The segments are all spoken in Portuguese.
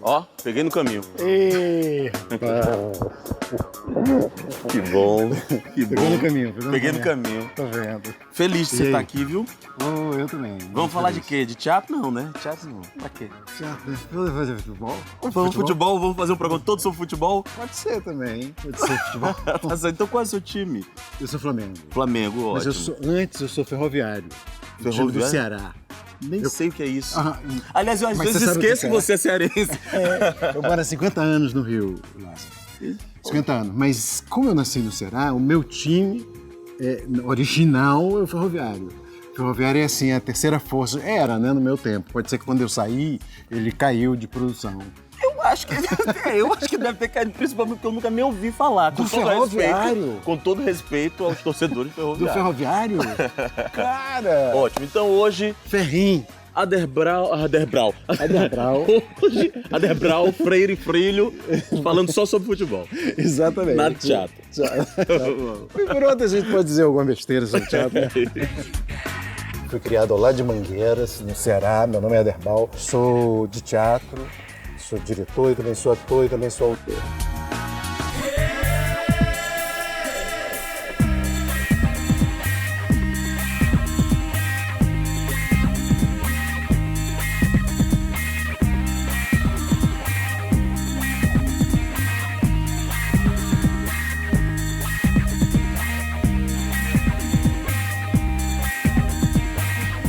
Ó, peguei no caminho. Ei, Que bom, que bom. Pegou no caminho. Peguei no caminho. Tô vendo. Feliz de você estar aqui, viu? Oh, eu também. Vamos falar de quê? De teatro? Não, né? Teatro não. Pra quê? Teatro, né? Vamos fazer futebol? Vamos futebol? Vamos fazer um programa todo sobre futebol? Pode ser também. Pode ser futebol. Tá certo. Então qual é o seu time? Eu sou Flamengo. Flamengo, Mas ótimo. antes eu sou ferroviário. Time do Ceará. Nem sei o que é isso. Ah, Aliás, eu às mas vezes você sabe o que esqueço que você é cearense. eu moro há 50 anos no Rio, Lázaro. 50 anos. Mas como eu nasci no Ceará, o meu time original é o Ferroviário. O Ferroviário é assim, a terceira força. Era, né, no meu tempo. Pode ser que quando eu saí, ele caiu de produção. Eu acho que deve ter caído, principalmente porque eu nunca nem ouvi falar. Do Ferroviário? Com todo respeito aos torcedores Do ferroviários. Ferroviário? Cara! Ótimo. Então hoje, Ferrim. Aderbral. Hoje, Aderbral, Freire e Frilho, falando só sobre futebol. Exatamente. Nada de teatro. Por outra, a gente pode dizer alguma besteira sobre teatro. Né? Fui criado ao lado de Mangueiras, no Ceará. Meu nome é Aderbal. Sou de teatro, sou diretor, e também sou ator e também sou autor.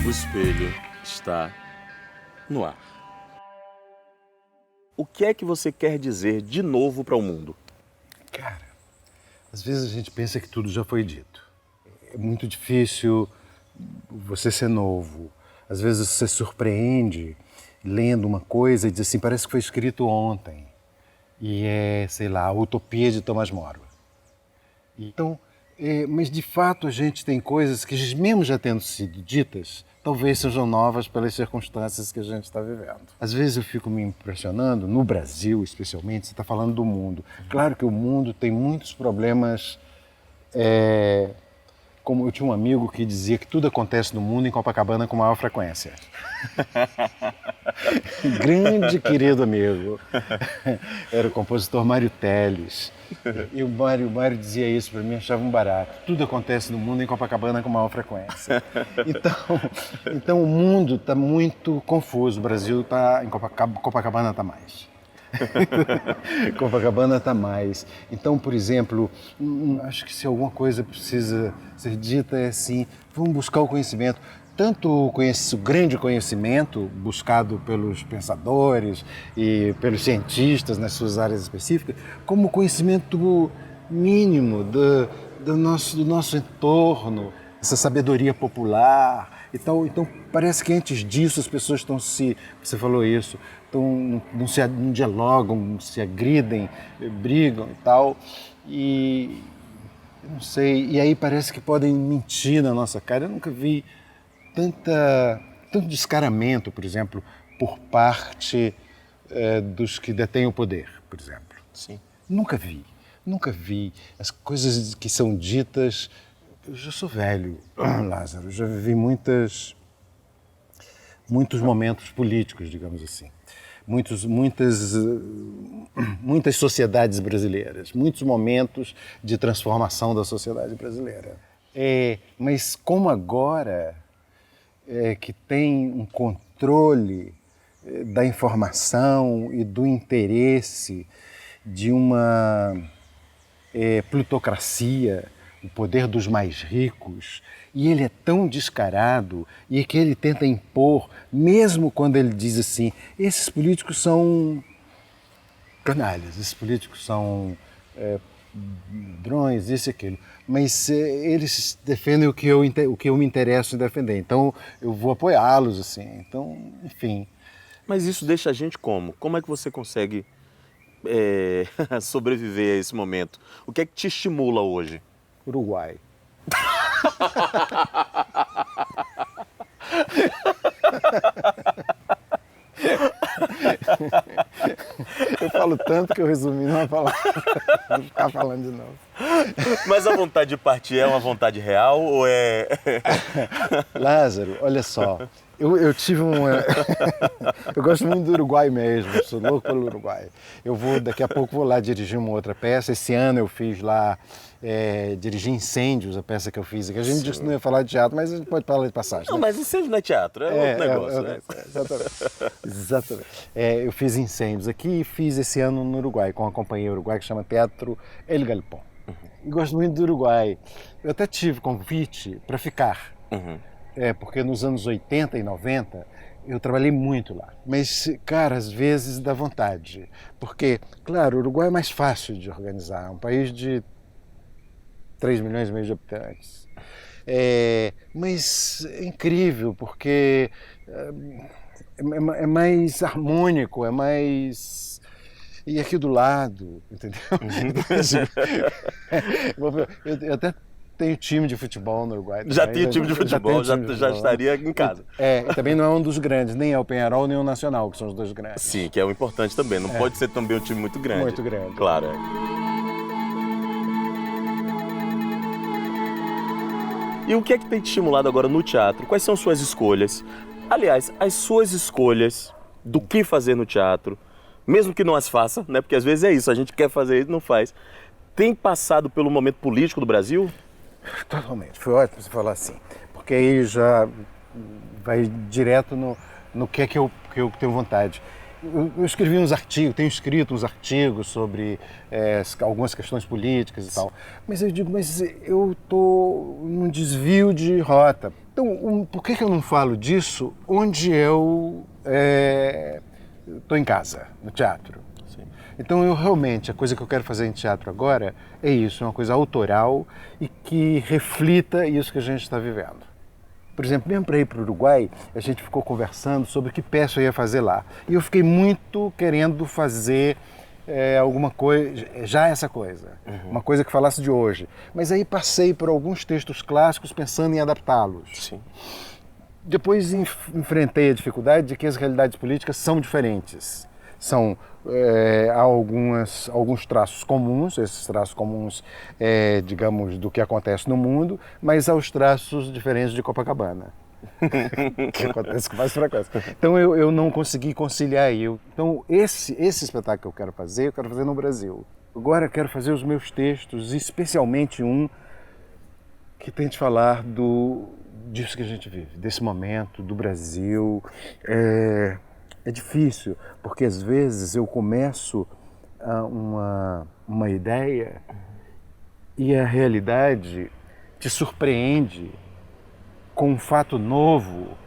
O espelho está no ar. O que é que você quer dizer de novo para o mundo? Cara, às vezes a gente pensa que tudo já foi dito. É muito difícil você ser novo. Às vezes você se surpreende lendo uma coisa e diz assim, parece que foi escrito ontem. E é, sei lá, a Utopia de Tomás Moro. Então, mas de fato a gente tem coisas que mesmo já tendo sido ditas, talvez sejam novas pelas circunstâncias que a gente está vivendo. Às vezes eu fico me impressionando, no Brasil especialmente, você está falando do mundo. Claro que o mundo tem muitos problemas, como eu tinha um amigo que dizia que tudo acontece no mundo em Copacabana com maior frequência. Grande querido amigo. Era o compositor Mário Teles. E o Mário dizia isso para mim, achava um barato. Tudo acontece no mundo em Copacabana com maior frequência. Então o mundo está muito confuso. O Brasil está em Copacabana está mais. Copacabana está mais. Então, por exemplo, acho que se alguma coisa precisa ser dita é assim, vamos buscar o conhecimento. Tanto o grande conhecimento buscado pelos pensadores e pelos cientistas nas suas áreas específicas, como o conhecimento mínimo do nosso entorno, essa sabedoria popular e tal. Então, parece que antes disso as pessoas você falou isso, não dialogam, não se agridem, brigam e tal. E eu não sei, e aí parece que podem mentir na nossa cara. Eu nunca vi tanto descaramento, por exemplo, por parte dos que detêm o poder, por exemplo. Sim. Nunca vi. As coisas que são ditas... Eu já sou velho, Lázaro, já vivi muitos momentos políticos, digamos assim. Muitas sociedades brasileiras, muitos momentos de transformação da sociedade brasileira. Mas como agora... que tem um controle da informação e do interesse de uma plutocracia, o poder dos mais ricos, e ele é tão descarado e que ele tenta impor, mesmo quando ele diz assim, esses políticos são canalhas, esses políticos são ladrões, isso e aquilo, mas eles defendem o que eu me interesso em defender, então eu vou apoiá-los, assim, então, enfim. Mas isso deixa a gente como? Como é que você consegue sobreviver a esse momento? O que é que te estimula hoje? Uruguai. Eu falo tanto que eu resumi numa palavra, vou ficar falando de novo. Mas a vontade de partir é uma vontade real ou é... Lázaro, olha só, eu tive uma... Eu gosto muito do Uruguai mesmo, sou louco pelo Uruguai. Daqui a pouco vou lá dirigir uma outra peça. Esse ano eu fiz lá, dirigi Incêndios, a peça que eu fiz. Que a gente disse que não ia falar de teatro, mas a gente pode falar de passagem. Não, né? mas Incêndio não é teatro, é outro negócio. Exatamente. Exatamente. Eu fiz Incêndios aqui e fiz esse ano no Uruguai, com uma companhia uruguaia que chama Teatro El Galpón. E gosto muito do Uruguai. Eu até tive convite para ficar. Porque nos anos 80 e 90 eu trabalhei muito lá. Mas, cara, às vezes dá vontade. Porque, claro, o Uruguai é mais fácil de organizar. É um país de 3 milhões e meio de habitantes. Mas é incrível, porque é mais harmônico, é mais... E aqui do lado, entendeu? Eu até tenho time de futebol no Uruguai. Já tinha time de futebol, já estaria em casa. E também não é um dos grandes, nem é o Peñarol, nem o Nacional, que são os dois grandes. Sim, que é o importante também. Não pode ser também um time muito grande. Muito grande. Claro. E o que é que tem te estimulado agora no teatro? Quais são suas escolhas? Aliás, as suas escolhas do que fazer no teatro, mesmo que não as faça, né? Porque às vezes é isso, a gente quer fazer isso e não faz. Tem passado pelo momento político do Brasil? Totalmente. Foi ótimo você falar assim, porque aí já vai direto no que é que eu tenho vontade. Eu escrevi uns artigos, tenho escrito uns artigos sobre algumas questões políticas e tal, mas eu digo, eu estou num desvio de rota. Então, por que eu não falo disso onde eu estou em casa, no teatro? Então, a coisa que eu quero fazer em teatro agora é isso, é uma coisa autoral e que reflita isso que a gente está vivendo. Por exemplo, mesmo para ir para o Uruguai, a gente ficou conversando sobre que peça eu ia fazer lá. E eu fiquei muito querendo fazer alguma coisa, já essa coisa, uma coisa que falasse de hoje. Mas aí passei por alguns textos clássicos pensando em adaptá-los. Sim. Depois enfrentei a dificuldade de que as realidades políticas são diferentes. Há alguns traços comuns, esses traços comuns, digamos, do que acontece no mundo, mas há os traços diferentes de Copacabana, que acontece com mais frequência. Então eu não consegui conciliar. Então esse espetáculo que eu quero fazer no Brasil. Agora eu quero fazer os meus textos, especialmente um que tente falar disso que a gente vive, desse momento, do Brasil. É difícil, porque às vezes eu começo uma ideia e a realidade te surpreende com um fato novo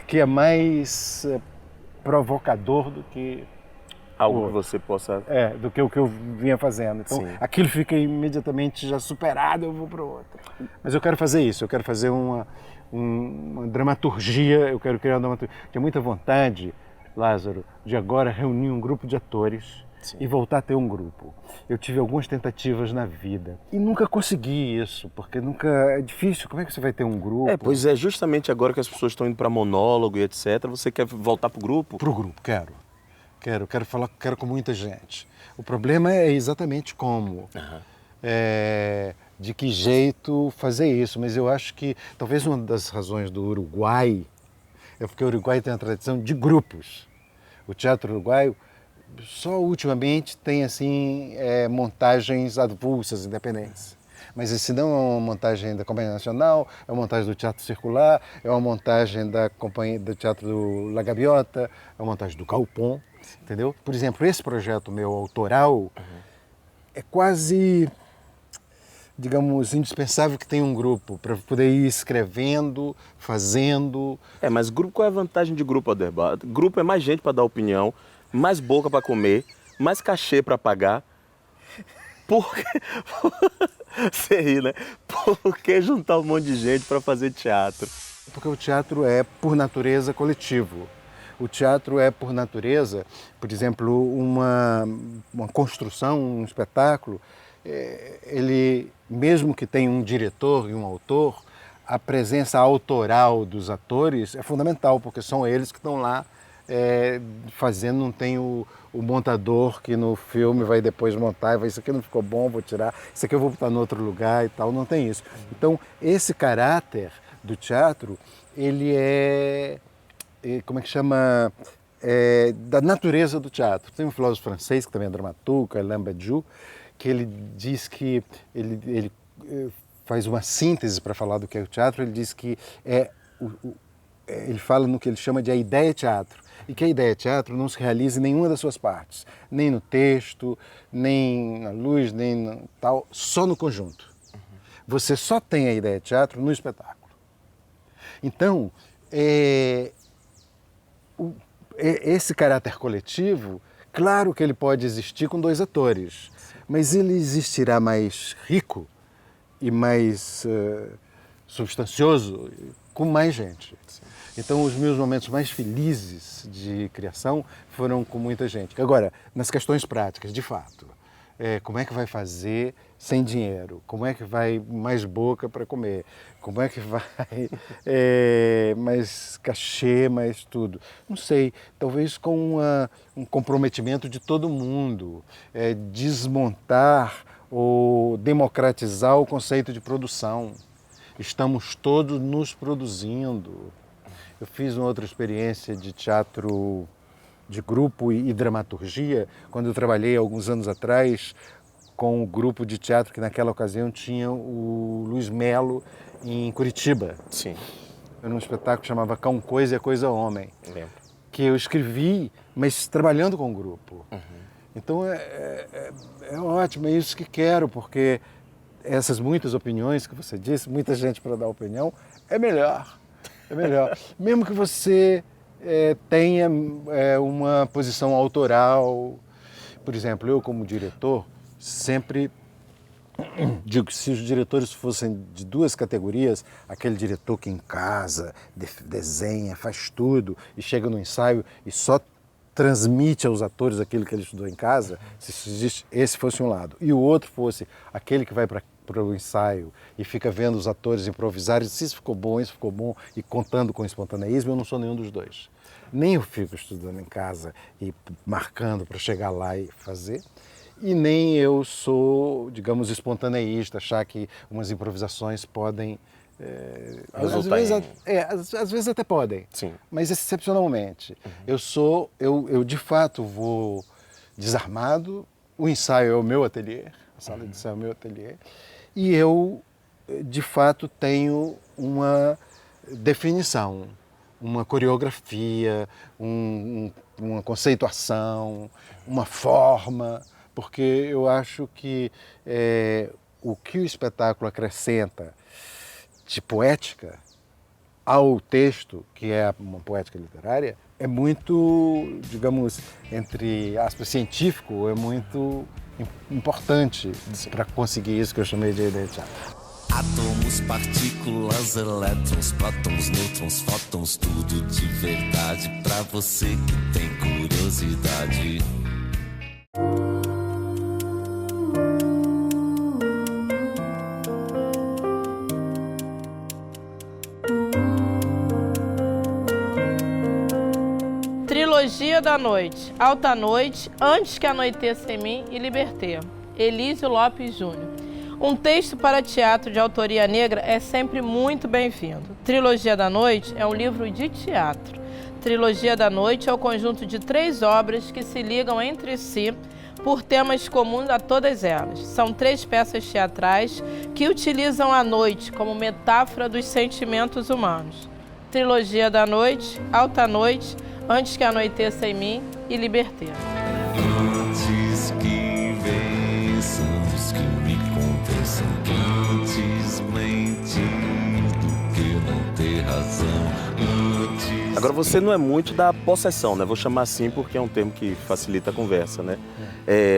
que é mais provocador do que algo que você possa... do que o que eu vinha fazendo. Então, Sim. Aquilo fica imediatamente já superado, eu vou para outro. Mas eu quero fazer isso, eu quero fazer uma dramaturgia, eu quero criar uma dramaturgia. Tinha muita vontade, Lázaro, de agora reunir um grupo de atores. Sim. E voltar a ter um grupo. Eu tive algumas tentativas na vida e nunca consegui isso, porque é difícil. Como é que você vai ter um grupo? Pois é, justamente agora que as pessoas estão indo para monólogo e etc, você quer voltar para o grupo? Para o grupo, quero falar, quero com muita gente. O problema é exatamente como, de que jeito fazer isso, mas eu acho que talvez uma das razões do Uruguai é porque o Uruguai tem uma tradição de grupos. O teatro uruguaio só ultimamente tem assim montagens avulsas, independentes. Mas se não é uma montagem da Companhia Nacional, é uma montagem do Teatro Circular, é uma montagem do Teatro do La Gaviota, é uma montagem do Galpón, entendeu? Por exemplo, esse projeto meu autoral é quase, digamos, indispensável que tenha um grupo para poder ir escrevendo, fazendo. Mas grupo, qual é a vantagem de grupo, Aderbar? Grupo é mais gente para dar opinião, mais boca para comer, mais cachê para pagar. Você ri, né? Por que juntar um monte de gente para fazer teatro? Porque o teatro é, por natureza, coletivo. O teatro é, por natureza, por exemplo, uma construção, um espetáculo, ele, mesmo que tenha um diretor e um autor, a presença autoral dos atores é fundamental, porque são eles que estão lá fazendo, não tem o montador que no filme vai depois montar e vai, isso aqui não ficou bom, vou tirar, isso aqui eu vou botar em outro lugar e tal, não tem isso. Então, esse caráter do teatro, ele como é que chama? Da natureza do teatro. Tem um filósofo francês, que também é dramaturgo, Alain Badiou, que ele diz que ele faz uma síntese para falar do que é o teatro. Ele diz que ele fala no que ele chama de a ideia teatro, e que a ideia teatro não se realiza em nenhuma das suas partes, nem no texto, nem na luz, nem no tal, só no conjunto. Você só tem a ideia teatro no espetáculo. Então, esse caráter coletivo, claro que ele pode existir com 2 atores, mas ele existirá mais rico e mais substancioso com mais gente. Então, os meus momentos mais felizes de criação foram com muita gente. Agora, nas questões práticas, de fato, como é que vai fazer sem dinheiro? Como é que vai mais boca para comer? Como é que vai mais cachê, mais tudo? Não sei, talvez com um comprometimento de todo mundo, desmontar ou democratizar o conceito de produção. Estamos todos nos produzindo. Eu fiz uma outra experiência de teatro de grupo e dramaturgia, quando eu trabalhei alguns anos atrás com um grupo de teatro que naquela ocasião tinha o Luiz Melo em Curitiba. Sim. Era um espetáculo que chamava Cão Coisa e a Coisa Homem, Lembro. que eu escrevi, mas trabalhando com o grupo. Então é ótimo, é isso que quero, porque essas muitas opiniões que você disse, muita gente para dar opinião, é melhor. É melhor. Mesmo que você tenha uma posição autoral. Por exemplo, eu como diretor, sempre digo que se os diretores fossem de 2 categorias, aquele diretor que em casa desenha, faz tudo e chega no ensaio e só transmite aos atores aquilo que ele estudou em casa, se esse fosse um lado. E o outro fosse aquele que vai para o ensaio e fica vendo os atores improvisarem, se isso ficou bom, e contando com espontaneísmo, eu não sou nenhum dos 2. Nem eu fico estudando em casa e marcando para chegar lá e fazer, e nem eu sou, digamos, espontaneísta, achar que umas improvisações podem... às vezes até podem, Sim. mas excepcionalmente. Eu de fato vou desarmado, o ensaio é o meu ateliê, a sala de ensaio é o meu ateliê, e eu de fato tenho uma definição, uma coreografia, uma conceituação, uma forma, porque eu acho que o que o espetáculo acrescenta de poética ao texto, que é uma poética literária, é muito, digamos, entre aspas, científico, é muito importante para conseguir isso que eu chamei de ideia de teatro. Átomos, partículas, elétrons, prótons, nêutrons, fótons, tudo de verdade pra você que tem curiosidade. Trilogia da Noite, Alta Noite, Antes que Anoiteça em Mim e Libertê, Elísio Lopes Júnior. Um texto para teatro de autoria negra é sempre muito bem-vindo. Trilogia da Noite é um livro de teatro. Trilogia da Noite é o conjunto de 3 obras que se ligam entre si por temas comuns a todas elas. São 3 peças teatrais que utilizam a noite como metáfora dos sentimentos humanos. Trilogia da Noite, Alta Noite, Antes que Anoiteça em Mim e Libertê. Antes que vençamos, que me convençam, antes mentir do que não ter razão. Antes... Agora, você não é muito da possessão, né? Vou chamar assim porque é um termo que facilita a conversa, né?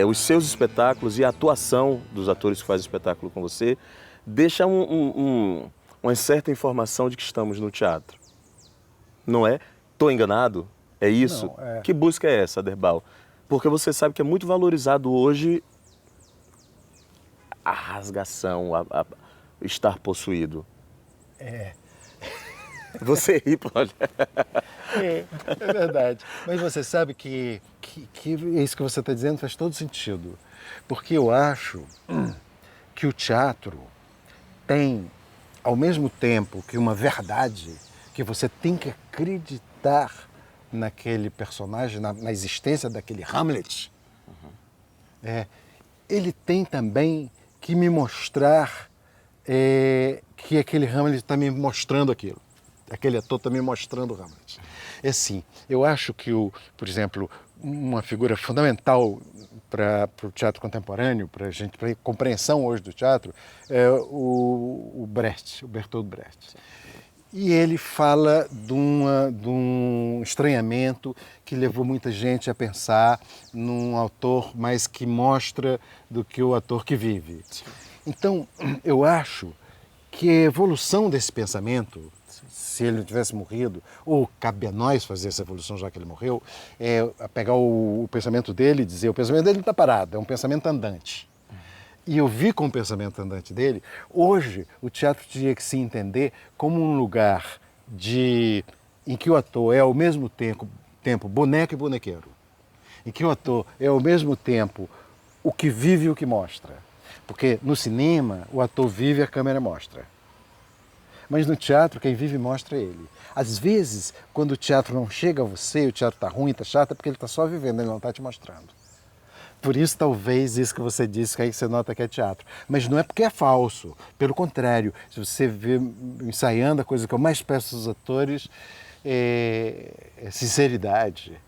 Os seus espetáculos e a atuação dos atores que fazem espetáculo com você deixa uma certa informação de que estamos no teatro. Não é? Estou enganado? É isso? Não, Que busca é essa, Aderbal? Porque você sabe que é muito valorizado hoje a rasgação, estar possuído. Você ri, pode. É verdade. Mas você sabe que isso que você está dizendo faz todo sentido. Porque eu acho que o teatro tem, ao mesmo tempo que uma verdade, que você tem que acreditar naquele personagem, na existência daquele Hamlet, ele tem também que me mostrar que aquele Hamlet está me mostrando aquilo. Aquele ator está me mostrando o Hamlet. É assim, eu acho que, por exemplo, uma figura fundamental para o teatro contemporâneo, para a compreensão hoje do teatro, é o Brecht, o Bertolt Brecht. E ele fala de um estranhamento que levou muita gente a pensar num autor mais que mostra do que o ator que vive. Então, eu acho que a evolução desse pensamento, se ele não tivesse morrido, ou cabe a nós fazer essa evolução já que ele morreu, é pegar o pensamento dele e dizer, o pensamento dele não está parado, é um pensamento andante. E eu vi com o pensamento andante dele, hoje o teatro teria que se entender como um lugar em que o ator é ao mesmo tempo boneco e bonequeiro. Em que o ator é ao mesmo tempo o que vive e o que mostra. Porque no cinema o ator vive e a câmera mostra. Mas no teatro quem vive mostra ele. Às vezes, quando o teatro não chega a você, o teatro está ruim, está chato, é porque ele está só vivendo, ele não está te mostrando. Por isso, talvez, isso que você disse, que aí você nota que é teatro. Mas não é porque é falso. Pelo contrário, se você vê ensaiando, a coisa que eu mais peço aos atores é sinceridade.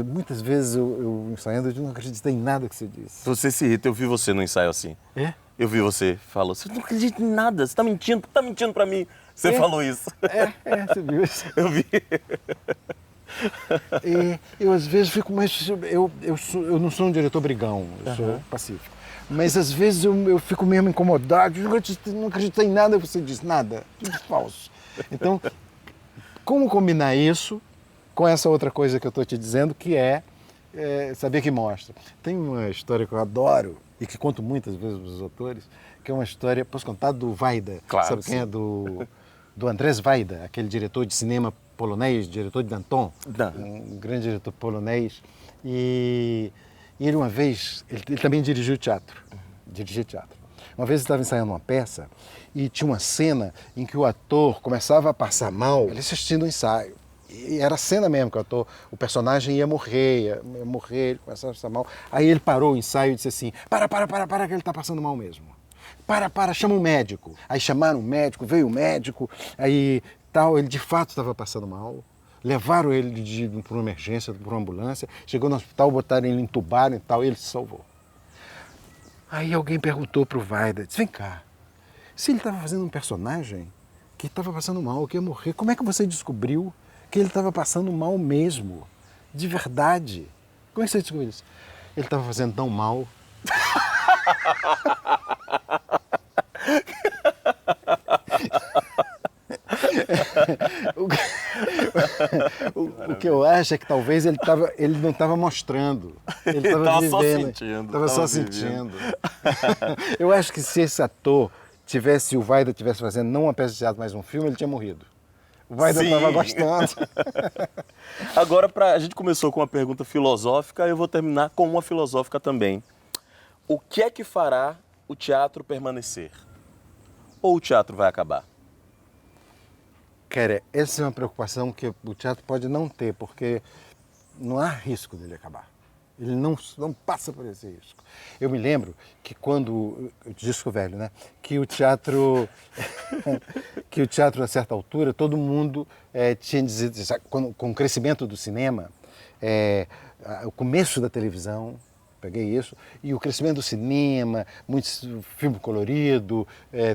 Muitas vezes, eu ensaiando, eu não acreditei em nada que você disse. Você se irrita, eu vi você no ensaio assim. É? Eu vi você, falou, você não acredita em nada, você tá mentindo pra mim. Você falou isso. Você viu isso? Eu vi. Eu às vezes fico mais... Eu não sou um diretor brigão, eu sou pacífico. Mas às vezes eu fico mesmo incomodado, não acredito em nada que você disse, nada, tudo falso. Então, como combinar isso com essa outra coisa que eu estou te dizendo, que é saber que mostra. Tem uma história que eu adoro e que conto muitas vezes para os autores, que é uma história, posso contar, do Wajda. Claro, sabe quem é? Do Andrzej Wajda, aquele diretor de cinema polonês, diretor de Danton, um grande diretor polonês. E ele uma vez, ele também dirigia teatro. Uma vez ele estava ensaiando uma peça e tinha uma cena em que o ator começava a passar mal, ele assistindo o ensaio. E era a cena mesmo, que o personagem ia morrer, ele começava a passar mal. Aí ele parou o ensaio e disse assim, para, que ele está passando mal mesmo. Para, chama um médico. Aí chamaram o médico, veio o médico, aí ele de fato estava passando mal. Levaram ele por uma emergência, por uma ambulância, chegou no hospital, botaram ele, entubaram e tal, e ele se salvou. Aí alguém perguntou para o Wajda, disse, vem cá, se ele estava fazendo um personagem que estava passando mal, que ia morrer, como é que você descobriu que ele estava passando mal mesmo, de verdade? Como é que você descobriu isso? Ele estava fazendo tão mal. O que eu acho é que talvez ele não estava mostrando, ele estava vivendo, estava só sentindo. Eu acho que se esse ator o Wajda tivesse fazendo não uma peça de teatro, mas um filme, ele tinha morrido. O Wajda estava gostando. Agora, a gente começou com uma pergunta filosófica, eu vou terminar com uma filosófica também. O que é que fará o teatro permanecer? Ou o teatro vai acabar? Cara, essa é uma preocupação que o teatro pode não ter, porque não há risco dele acabar. Ele não passa por esse risco. Eu me lembro que quando, disco velho, né? Que o teatro, a certa altura, todo mundo tinha dizido, com o crescimento do cinema, o começo da televisão, peguei isso, e o crescimento do cinema, muito filme colorido,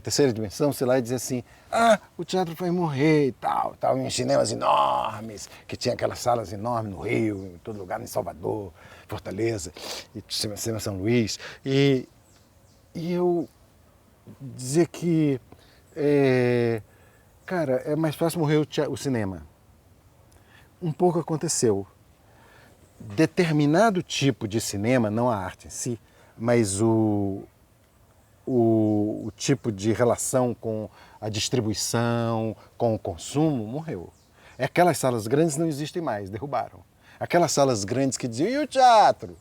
terceira dimensão, sei lá, e dizia assim, o teatro vai morrer e tal, em cinemas enormes, que tinha aquelas salas enormes no Rio, em todo lugar, em Salvador, Fortaleza, e cinema São Luís, e eu dizia que, cara, é mais fácil morrer o cinema. Um pouco aconteceu. Determinado tipo de cinema, não a arte em si, mas o tipo de relação com a distribuição, com o consumo, morreu. Aquelas salas grandes não existem mais, derrubaram. Aquelas salas grandes que diziam, e o teatro?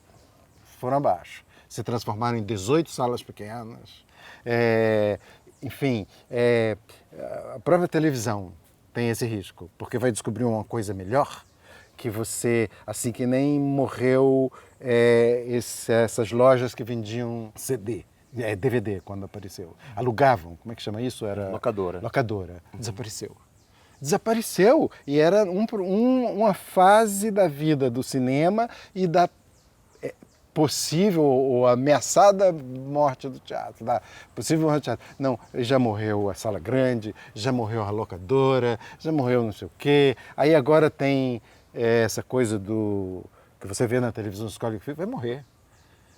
Foram abaixo. Se transformaram em 18 salas pequenas. Enfim, a própria televisão tem esse risco, porque vai descobrir uma coisa melhor, que você, assim que nem morreu essas lojas que vendiam CD, DVD quando apareceu. Alugavam, como é que chama isso? Era Locadora. Locadora. Desapareceu. Desapareceu e era uma fase da vida do cinema e da possível ou ameaçada morte do teatro, da possível morte do teatro. Não, já morreu a sala grande, já morreu a locadora, já morreu não sei o quê. Aí agora tem essa coisa do que você vê na televisão, escolhe o filme, vai morrer.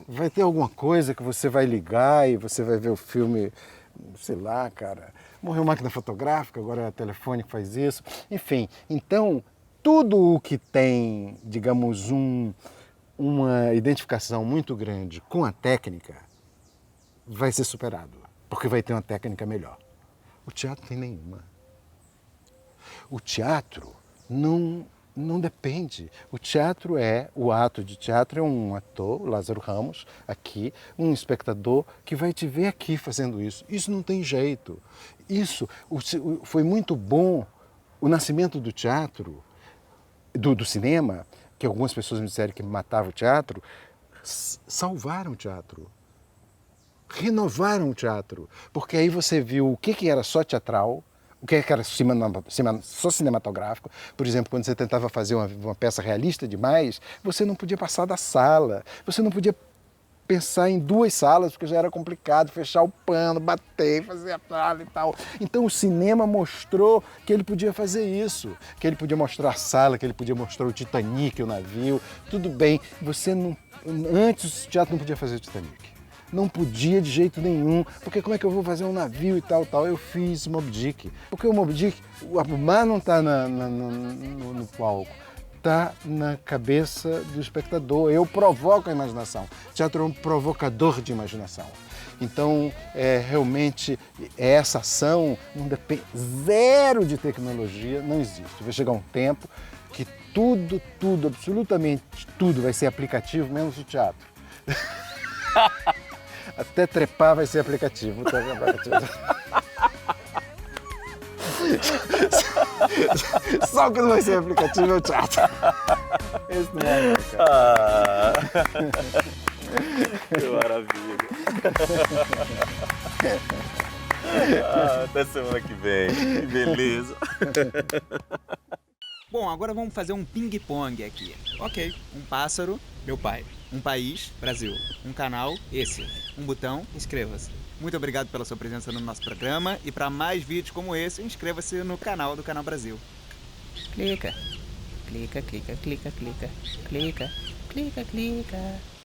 Vai ter alguma coisa que você vai ligar e você vai ver o filme, sei lá, cara. Morreu máquina fotográfica, agora é o telefone que faz isso. Enfim, então, tudo o que tem, digamos, uma identificação muito grande com a técnica vai ser superado, porque vai ter uma técnica melhor. O teatro não tem nenhuma. O teatro não depende. O ato de teatro é um ator, Lázaro Ramos, aqui, um espectador que vai te ver aqui fazendo isso. Isso não tem jeito. Isso foi muito bom, o nascimento do teatro, do cinema, que algumas pessoas me disseram que matava o teatro, salvaram o teatro. Renovaram o teatro. Porque aí você viu o que era só teatral, o que era só cinematográfico. Por exemplo, quando você tentava fazer uma peça realista demais, você não podia passar da sala, você não podia pensar em 2 salas, porque já era complicado fechar o pano, bater, fazer a sala e tal. Então o cinema mostrou que ele podia fazer isso, que ele podia mostrar a sala, que ele podia mostrar o Titanic, o navio. Tudo bem, antes o teatro não podia fazer o Titanic. Não podia de jeito nenhum, porque como é que eu vou fazer um navio e tal. Eu fiz Moby Dick, porque o Moby Dick, o mar não está no palco, está na cabeça do espectador. Eu provoco a imaginação. O teatro é um provocador de imaginação. Então, realmente, essa ação não depende, zero de tecnologia, não existe. Vai chegar um tempo que tudo, absolutamente tudo vai ser aplicativo, menos o teatro. Até trepar vai ser aplicativo. Só o que não vai ser aplicativo é o teatro. Esse não é, cara. Que maravilha. Até semana que vem. Que beleza. Bom, agora vamos fazer um ping-pong aqui. Ok, um pássaro, meu pai. Um país, Brasil. Um canal, esse. Um botão, inscreva-se. Muito obrigado pela sua presença no nosso programa e para mais vídeos como esse, inscreva-se no canal do Canal Brasil. Clica. Clica, clica, clica, clica. Clica, clica, clica.